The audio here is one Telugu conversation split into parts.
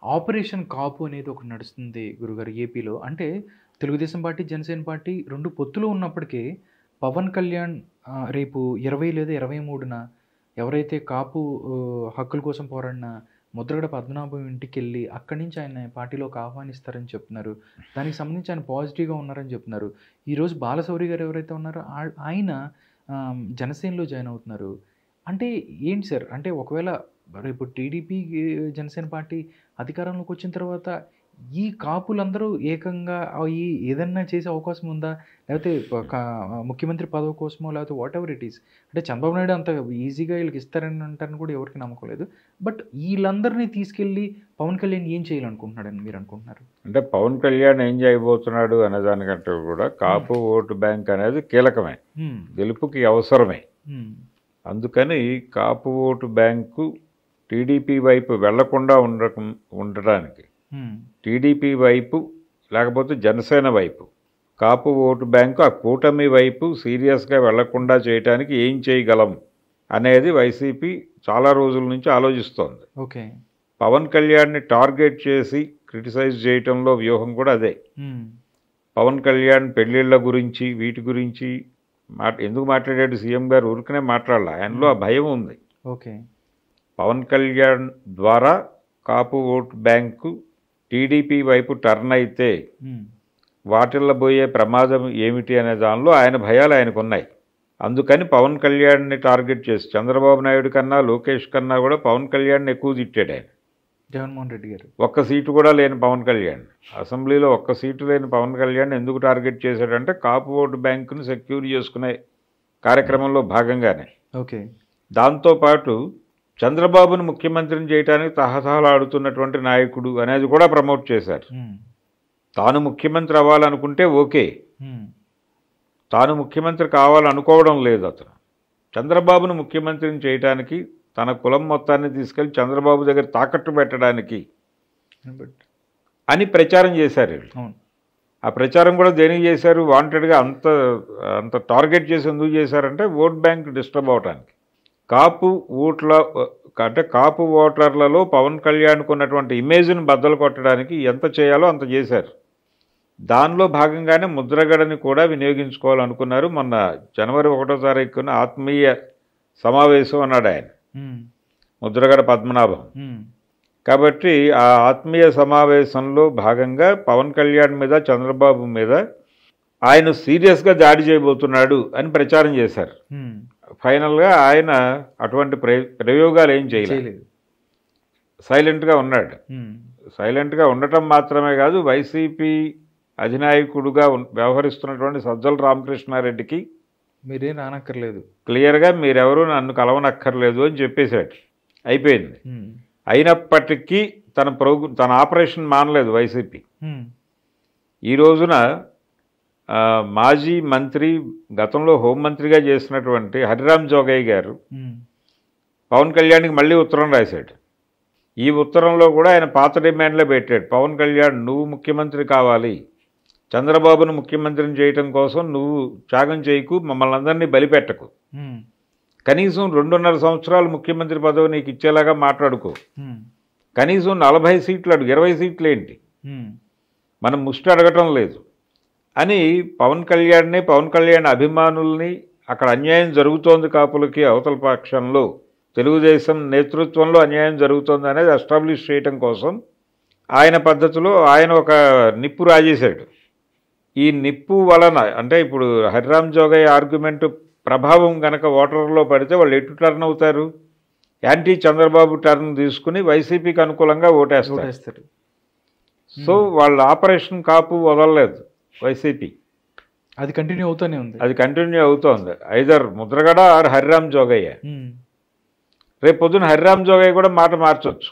ఆపరేషన్ కాపు అనేది ఒకటి నడుస్తుంది గురుగారు ఏపీలో. అంటే తెలుగుదేశం పార్టీ, జనసేన పార్టీ 2 పొత్తులో ఉన్నప్పటికీ పవన్ కళ్యాణ్ రేపు 20 లేదా 23న ఎవరైతే కాపు హక్కుల కోసం పోరాడిన ముద్రగడ పద్మనాభం ఇంటికెళ్ళి అక్కడి నుంచి ఆయన పార్టీలోకి ఆహ్వానిస్తారని చెప్తున్నారు. దానికి సంబంధించి ఆయన పాజిటివ్‌గా ఉన్నారని చెప్తున్నారు. ఈరోజు బాలశౌరి గారు ఎవరైతే ఉన్నారో ఆయన జనసేనలో జాయిన్ అవుతున్నారు. అంటే ఏంటి సార్? అంటే ఒకవేళ రేపు టీడీపీ, జనసేన పార్టీ అధికారంలోకి వచ్చిన తర్వాత ఈ కాపులందరూ ఏకంగా అయ్యి ఏదన్నా చేసే అవకాశం ఉందా? లేకపోతే ముఖ్యమంత్రి పదవి కోసమో లేకపోతే వాటెవర్ ఇట్ ఈస్. అంటే చంద్రబాబు నాయుడు అంత ఈజీగా వీళ్ళకి ఇస్తారని అంటారని కూడా ఎవరికీ నమ్మకం లేదు. బట్ వీళ్ళందరినీ తీసుకెళ్ళి పవన్ కళ్యాణ్ ఏం చేయాలనుకుంటున్నాడని మీరు అనుకుంటున్నారు? అంటే పవన్ కళ్యాణ్ ఏం చేయబోతున్నాడు అనే దానికంటే కూడా కాపు ఓటు బ్యాంక్ అనేది కీలకమే, గెలుపుకి అవసరమే. అందుకని కాపు ఓటు బ్యాంకు టీడీపీ వైపు వెళ్లకుండా ఉండటానికి, టీడీపీ వైపు లేకపోతే జనసేన వైపు కాపు ఓటు బ్యాంకు ఆ కూటమి వైపు సీరియస్గా వెళ్లకుండా చేయడానికి ఏం చేయగలం అనేది వైసీపీ చాలా రోజుల నుంచి ఆలోచిస్తోంది. ఓకే, పవన్ కళ్యాణ్ని టార్గెట్ చేసి క్రిటిసైజ్ చేయటంలో వ్యూహం కూడా అదే. పవన్ కళ్యాణ్ పెళ్లిళ్ళ గురించి వీటి గురించి ఎందుకు మాట్లాడాడు సీఎం గారు? ఊరికనే మాట్లాడాల, ఆయనలో ఆ భయం ఉంది. ఓకే, పవన్ కళ్యాణ్ ద్వారా కాపు ఓటు బ్యాంకు టీడీపీ వైపు టర్న్ అయితే వాటిల్లో పోయే ప్రమాదం ఏమిటి అనే దానిలో ఆయన భయాలు ఆయనకున్నాయి. అందుకని పవన్ కళ్యాణ్ని టార్గెట్ చేసి చంద్రబాబు నాయుడు కన్నా లోకేష్ కన్నా కూడా పవన్ కళ్యాణ్ని ఎక్కువ తిట్టాడు ఆయన. జగన్మోహన్ రెడ్డి గారు ఒక్క సీటు కూడా లేని పవన్ కళ్యాణ్, అసెంబ్లీలో ఒక్క సీటు లేని పవన్ కళ్యాణ్ ఎందుకు టార్గెట్ చేశాడంటే కాపు ఓటు బ్యాంకును సెక్యూర్ చేసుకునే కార్యక్రమంలో భాగంగానే. ఓకే, దాంతోపాటు చంద్రబాబును ముఖ్యమంత్రిని చేయడానికి తహతహలాడుతున్నటువంటి నాయకుడు అనేది కూడా ప్రమోట్ చేశారు. తాను ముఖ్యమంత్రి అవ్వాలనుకుంటే ఓకే, తాను ముఖ్యమంత్రి కావాలనుకోవడం లేదు. అతను చంద్రబాబును ముఖ్యమంత్రిని చేయడానికి తన కులం మొత్తాన్ని తీసుకెళ్లి చంద్రబాబు దగ్గర తాకట్టు పెట్టడానికి అని ప్రచారం చేశారు వీళ్ళు. ఆ ప్రచారం కూడా దేనికి చేశారు? వాంటెడ్గా అంత టార్గెట్ చేసి ఎందుకు చేశారంటే ఓట్ బ్యాంక్ డిస్టర్బ్ అవడానికి. కాపు ఓటర్లలో పవన్ కళ్యాణ్కు ఉన్నటువంటి ఇమేజ్ని బద్దలు కొట్టడానికి ఎంత చేయాలో అంత చేశారు. దానిలో భాగంగానే ముద్రగడని కూడా వినియోగించుకోవాలనుకున్నారు. మొన్న జనవరి 1వ తారీఖున ఆత్మీయ సమావేశం అన్నాడు ఆయన, ముద్రగడ పద్మనాభం. కాబట్టి ఆ ఆత్మీయ సమావేశంలో భాగంగా పవన్ కళ్యాణ్ మీద, చంద్రబాబు మీద ఆయన సీరియస్గా దాడి చేయబోతున్నాడు అని ప్రచారం చేశారు. ఫైనల్గా ఆయన అటువంటి ప్రయోగాలు ఏం చేయలేదు, సైలెంట్గా ఉన్నాడు. సైలెంట్గా ఉండటం మాత్రమే కాదు, వైసీపీ అధినాయకుడుగా వ్యవహరిస్తున్నటువంటి సజ్జల రామకృష్ణారెడ్డికి మీరేం రానక్కర్లేదు, క్లియర్గా మీరెవరూ నన్ను కలవనక్కర్లేదు అని చెప్పేశాడు. అయిపోయింది. అయినప్పటికీ తన ఆపరేషన్ మానలేదు వైసీపీ. ఈ రోజున మాజీ మంత్రి, గతంలో హోంమంత్రిగా చేసినటువంటి హరిరామ్ జోగయ్య గారు పవన్ కళ్యాణ్కి మళ్ళీ ఉత్తరం రాశాడు. ఈ ఉత్తరంలో కూడా ఆయన పాత డిమాండ్లే పెట్టాడు. పవన్ కళ్యాణ్, నువ్వు ముఖ్యమంత్రి కావాలి, చంద్రబాబును ముఖ్యమంత్రిని చేయటం కోసం నువ్వు త్యాగం చేయకు, మమ్మల్ని అందరినీ బలిపెట్టకు, కనీసం 2.5 సంవత్సరాలు ముఖ్యమంత్రి పదవి నీకు ఇచ్చేలాగా మాట్లాడుకో, కనీసం 40 సీట్లు అడుగు, 20 సీట్లు ఏంటి, మనం ముష్టి అడగటం లేదు అని పవన్ కళ్యాణ్ని, పవన్ కళ్యాణ్ అభిమానుల్ని, అక్కడ అన్యాయం జరుగుతోంది కాపులకి అవతల పక్షంలో తెలుగుదేశం నేతృత్వంలో అన్యాయం జరుగుతోంది అనేది ఎస్టాబ్లిష్ చేయటం కోసం ఆయన పద్ధతిలో ఆయన ఒక నిప్పు రాజేశాడు. ఈ నిప్పు వలన అంటే ఇప్పుడు హరిరామ్ జోగయ్య ఆర్గ్యుమెంట్ ప్రభావం కనుక ఓటర్లో పడితే వాళ్ళు ఎటు టర్న్ అవుతారు? యాంటీ చంద్రబాబు టర్న్ తీసుకుని వైసీపీకి అనుకూలంగా ఓటేస్తారు. సో వాళ్ళ ఆపరేషన్ కాపు వదలలేదు వైసీపీ, అది కంటిన్యూ అవుతూనే ఉంది. అది కంటిన్యూ అవుతోంది. Either Mudragada or Hariram Jogaiah. రేపు పొద్దున హరిరామ్ జోగయ్య కూడా మాట మార్చొచ్చు.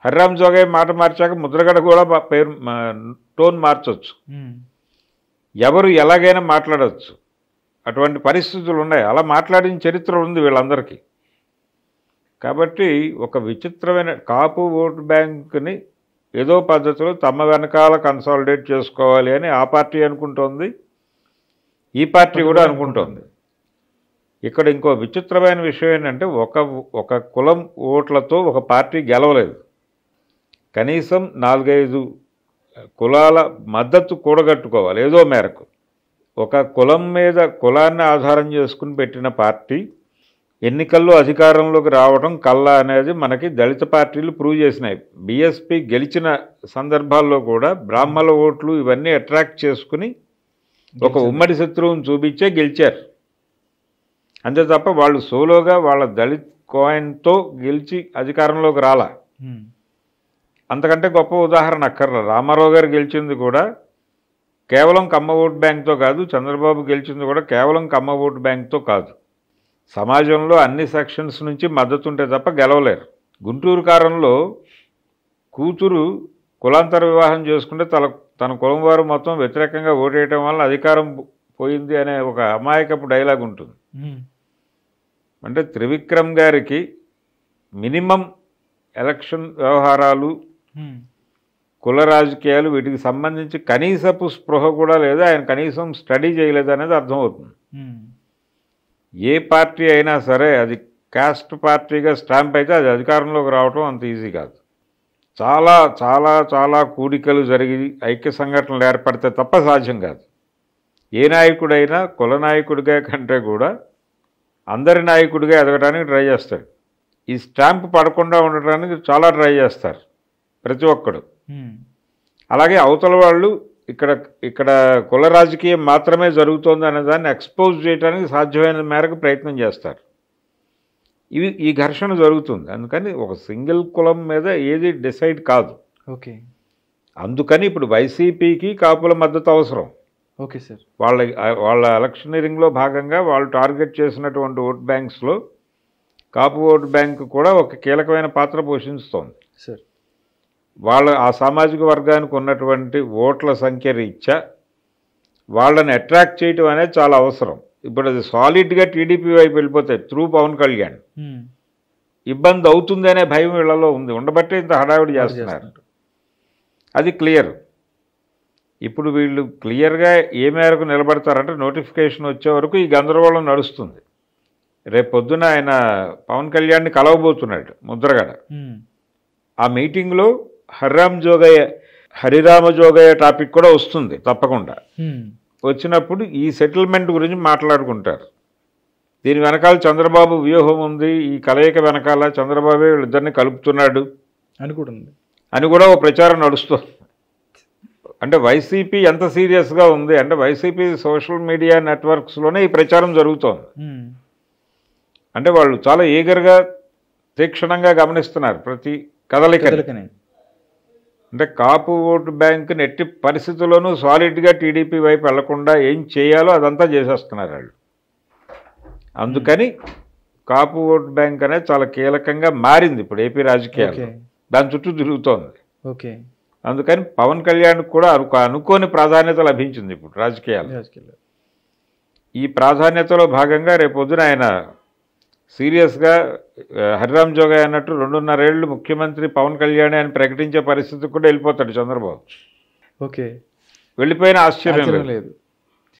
హరిరామ్ జోగయ్య మాట మార్చాక ముద్రగడ కూడా పేరు టోన్ మార్చొచ్చు. ఎవరు ఎలాగైనా మాట్లాడవచ్చు. అటువంటి పరిస్థితులు ఉన్నాయి. అలా మాట్లాడిన చరిత్ర ఉంది వీళ్ళందరికీ. కాబట్టి ఒక విచిత్రమైన కాపు ఓటు బ్యాంకుని ఏదో పద్ధతిలో తమ వెనకాల కన్సాలిడేట్ చేసుకోవాలి అని ఆ పార్టీ అనుకుంటోంది, ఈ పార్టీ కూడా అనుకుంటోంది. ఇక్కడ ఇంకో విచిత్రమైన విషయం ఏంటంటే ఒక కులం ఓట్లతో ఒక పార్టీ గెలవలేదు. కనీసం 4-5 కులాల మద్దతు కూడగట్టుకోవాలి ఏదో మేరకు. ఒక కులం మీద కులాన్ని ఆధారం చేసుకుని పెట్టిన పార్టీ ఎన్నికల్లో అధికారంలోకి రావడం కల్లా అనేది మనకి దళిత పార్టీలు ప్రూవ్ చేసినాయి. బీఎస్పీ గెలిచిన సందర్భాల్లో కూడా బ్రాహ్మణ ఓట్లు ఇవన్నీ అట్రాక్ట్ చేసుకుని ఒక ఉమ్మడి శత్రువుని చూపించే గెలిచారు. అంతే తప్ప వాళ్ళు సోలోగా వాళ్ళ దళిత్ కాయిన్తో గెలిచి అధికారంలోకి రాలా. అంతకంటే గొప్ప ఉదాహరణ అక్కర్లా. రామారావు గారు గెలిచింది కూడా కేవలం కమ్మ ఓటు బ్యాంక్తో కాదు, చంద్రబాబు గెలిచింది కూడా కేవలం కమ్మ ఓటు బ్యాంక్తో కాదు. సమాజంలో అన్ని సెక్షన్స్ నుంచి మద్దతు ఉంటే తప్ప గెలవలేరు. గుంటూరు కారంలో కూతురు కులాంతర వివాహం చేసుకుంటే తన కులం వారు మొత్తం వ్యతిరేకంగా ఓటేయటం వల్ల అధికారం పోయింది అనే ఒక అమాయకపు డైలాగ్ ఉంటుంది. అంటే త్రివిక్రమ్ గారికి మినిమం ఎలక్షన్ వ్యవహారాలు, కుల రాజకీయాలు వీటికి సంబంధించి కనీసపు స్పృహ కూడా లేదు. ఆయన కనీసం స్టడీ చేయలేదు అనేది అర్థమవుతుంది. ఏ పార్టీ అయినా సరే అది కాస్ట్ పార్టీగా స్టాంప్ అయితే అది అధికారంలోకి రావటం అంత ఈజీ కాదు. చాలా చాలా చాలా కూడికలు జరిగి ఐక్య సంఘటనలు ఏర్పడితే తప్ప సాధ్యం కాదు. ఏ నాయకుడైనా కుల నాయకుడిగా కంటే కూడా అందరి నాయకుడిగా ఎదగడానికి ట్రై చేస్తాడు. ఈ స్టాంప్ పడకుండా ఉండటానికి చాలా ట్రై చేస్తారు ప్రతి ఒక్కడు. అలాగే అవతల వాళ్ళు ఇక్కడ కుల రాజకీయం మాత్రమే జరుగుతోంది అనే దాన్ని ఎక్స్పోజ్ చేయడానికి సాధ్యమైన మేరకు ప్రయత్నం చేస్తారు. ఈ ఘర్షణ జరుగుతుంది. అందుకని ఒక సింగిల్ కులం మీద ఏది డిసైడ్ కాదు. ఓకే. అందుకని ఇప్పుడు వైసీపీకి కాపుల మద్దతు అవసరం. Okay sir. వాళ్ళ ఎలక్షనీరింగ్లో భాగంగా వాళ్ళు టార్గెట్ చేసినటువంటి ఓట్ బ్యాంక్స్లో కాపు ఓటు బ్యాంక్ కూడా ఒక కీలకమైన పాత్ర పోషిస్తోంది సార్. ఆ సామాజిక వర్గానికి ఉన్నటువంటి ఓట్ల సంఖ్య రీత్యా వాళ్ళని అట్రాక్ట్ చేయటం అనేది చాలా అవసరం. ఇప్పుడు అది సాలిడ్గా టీడీపీ వైపు వెళ్ళిపోతాయి త్రూ పవన్ కళ్యాణ్. ఇబ్బంది అవుతుంది అనే భయం వీళ్ళలో ఉంది, ఉండబట్టే ఇంత హడావిడి చేస్తున్నారు. అది క్లియర్. ఇప్పుడు వీళ్ళు క్లియర్గా ఏ మేరకు నిలబడతారంటే నోటిఫికేషన్ వచ్చే వరకు ఈ గందరగోళం నడుస్తుంది. రేపు పొద్దున ఆయన పవన్ కళ్యాణ్ని కలవబోతున్నాడు ముద్రగడ. ఆ మీటింగ్లో హరిరామ జోగయ్య టాపిక్ కూడా వస్తుంది తప్పకుండా. వచ్చినప్పుడు ఈ సెటిల్మెంట్ గురించి మాట్లాడుకుంటారు. దీని వెనకాల చంద్రబాబు వ్యూహం ఉంది, ఈ కలయిక వెనకాల చంద్రబాబు వీళ్ళిద్దరిని కలుపుతున్నాడు అని కూడా ఒక ప్రచారం నడుస్తుంది. అంటే వైసీపీ ఎంత సీరియస్గా ఉంది అంటే వైసీపీ సోషల్ మీడియా నెట్వర్క్స్లోనే ఈ ప్రచారం జరుగుతోంది. అంటే వాళ్ళు చాలా ఈగర్గా తీక్షణంగా గమనిస్తున్నారు ప్రతి కదలికని. అంటే కాపు ఓటు బ్యాంకుని ఎట్టి పరిస్థితుల్లోనూ సాలిడ్గా టీడీపీ వైపు వెళ్లకుండా ఏం చేయాలో అదంతా చేసేస్తున్నారు వాళ్ళు. అందుకని కాపు ఓటు బ్యాంక్ అనేది చాలా కీలకంగా మారింది ఇప్పుడు ఏపీ రాజకీయాలు. దాని చుట్టూ తిరుగుతోంది. అందుకని పవన్ కళ్యాణ్ కూడా అనుకోని ప్రాధాన్యత లభించింది ఇప్పుడు రాజకీయాలు. ఈ ప్రాధాన్యతలో భాగంగా రేపొద్దున ఆయన సీరియస్గా హరిరామ్ జోగయ్య అన్నట్టు 2.5 ఏళ్ళు ముఖ్యమంత్రి పవన్ కళ్యాణ్ అని ప్రకటించే పరిస్థితికి కూడా వెళ్ళిపోతాడు చంద్రబాబు. ఓకే. వెళ్ళిపోయిన ఆశ్చర్యం లేదు.